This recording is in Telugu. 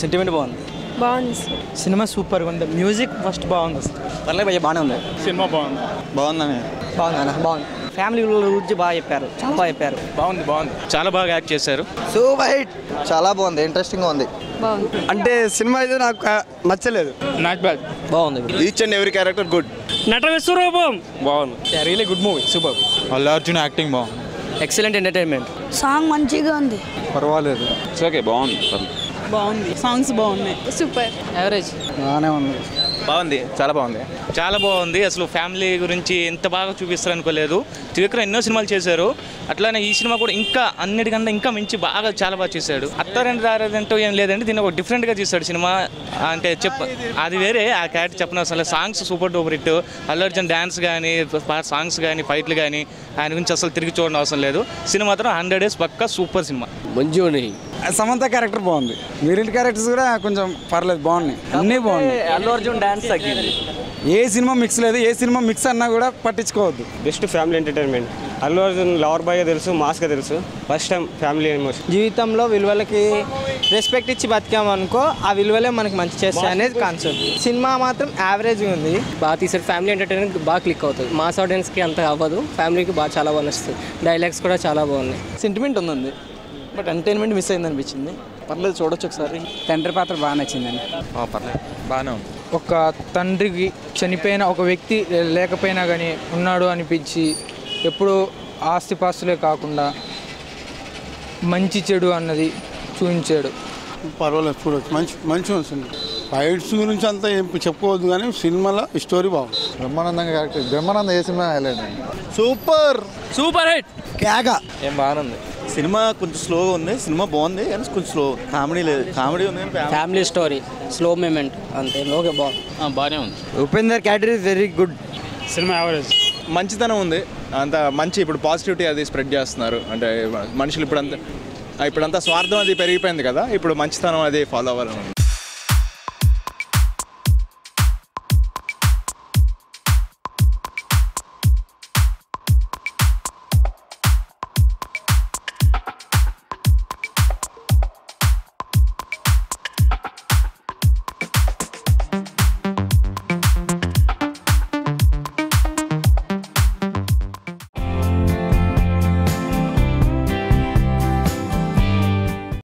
సెంటిమెంట్ బాగుంది. సినిమా సూపర్గా ఉంది. మ్యూజిక్ ఫస్ట్ బాగుంది. పర్లేదు భయ్య, బాగానే ఉంది. సినిమా బాగుంది. బాగుందని బాగుంది. ఫ్యామిలీ గురించి బాగా చెప్పారు, చాలా బాగా చెప్పారు. బాగుంది. చాలా బాగా యాక్ట్ చేశారు. Super hit. చాలా బాగుంది, ఇంట్రెస్టింగ్గా ఉంది. అంటే సినిమా అయితే నాకు నచ్చలేదు. Not bad. బాగుంది. Each and every character good. నట విశ్వరూపం బాగుంది. Really good movie, super. Allu Arjun acting బాగుంది. Excellent entertainment. సాంగ్ మంచిగా ఉంది. పర్వాలేదు. ఓకే, బాగుంది. సాంగ్స్ బాగున్నాయి. సూపర్. యావరేజ్. బాగానే ఉంది. బాగుంది, చాలా బాగుంది. అసలు ఫ్యామిలీ గురించి ఎంత బాగా చూపిస్తారు అనుకోలేదు. త్రివిక్రమ్ ఎన్నో సినిమాలు చేశారు, అట్లానే ఈ సినిమా కూడా ఇంకా అన్నిటికన్నా ఇంకా మంచి బాగా చాలా బాగా చేశాడు. అత్తారంటే దారంటూ ఏం లేదంటే దీన్ని ఒక డిఫరెంట్గా తీశాడు సినిమా. అంటే అది వేరే, ఆ క్యారెక్టర్ చెప్పిన అసలు songs super duper hit. Allu Arjun dance కానీ, సాంగ్స్ కానీ, ఫైట్లు కానీ ఆయన గురించి అసలు తిరిగి చూడడం అవసరం లేదు. సినిమా మాత్రం 100 days పక్కా సూపర్ సినిమా. మంచిగా ఉన్నాయి. సమంత క్యారెక్టర్ బాగుంది. మిగిలిన క్యారెక్టర్స్ కూడా కొంచెం పర్లేదు, బాగున్నాయి. అన్నీ బాగున్నాయి. అల్లు అర్జున్ డాన్స్ తగ్గింది. ఏ సినిమా మిక్స్ లేదు. ఏ సినిమా మిక్స్ అన్నా కూడా పట్టించుకోవద్దు. Best family entertainment. Allu Arjun lover బాయ్గా తెలుసు, మాస్గా తెలుసు. First time family emotion. జీవితంలో విలువలకి రెస్పెక్ట్ ఇచ్చి బతికామనుకో, ఆ విలువలే మనకి మంచి చేస్తాయి అనేది కాన్సెప్ట్. సినిమా మాత్రం యావరేజ్గా ఉంది. బాగా తీసారు. ఫ్యామిలీ ఎంటర్టైన్మెంట్ బాగా క్లిక్ అవుతుంది. మాస్ ఆడియన్స్కి అంత అవ్వదు, ఫ్యామిలీకి బాగా చాలా బాగా నచ్చుతుంది. డైలాగ్స్ కూడా చాలా బాగున్నాయి. సెంటిమెంట్ ఉందండి, బట్ ఎంటర్టైన్మెంట్ మిస్ అయింది అనిపించింది. పర్లేదు, చూడొచ్చు ఒకసారి. తండ్రి పాత్ర బాగా నచ్చిందండి. పర్లేదు, బాగానే ఉంది. ఒక తండ్రికి చనిపోయిన ఒక వ్యక్తి లేకపోయినా కానీ ఉన్నాడు అనిపించి, ఎప్పుడూ ఆస్తిపాస్తులే కాకుండా మంచి చెడు అన్నది చూపించాడు. పర్వాలేదు, చూడవచ్చు. మంచి వస్తుంది. ఫైట్స్ గురించి అంతా ఏం చెప్పుకోవద్దు, కానీ సినిమాలో స్టోరీ బాగుంది. బ్రహ్మానందంగా క్యారెక్టర్. బ్రహ్మానందం ఏ సినిమా హైలైట్ అండి. Super hit. కేక. ఏం బాగానే ఉంది. సినిమా కొంచెం స్లోగా ఉంది. సినిమా బాగుంది కానీ కొంచెం స్లో. కామెడీ లేదు. కామెడీ ఉంది కానీ ఫ్యామిలీ స్టోరీ, స్లో మూమెంట్ అంతే. ఓకే, బాగుంది. బాగానే ఉంది. Upender character is very good. Cinema average. మంచితనం ఉంది. అంత మంచి ఇప్పుడు పాజిటివిటీ అది స్ప్రెడ్ చేస్తున్నారు. అంటే మనుషులు ఇప్పుడంతా స్వార్థం అది పెరిగిపోయింది కదా, ఇప్పుడు మంచితనం అది ఫాలో అవ్వాలని.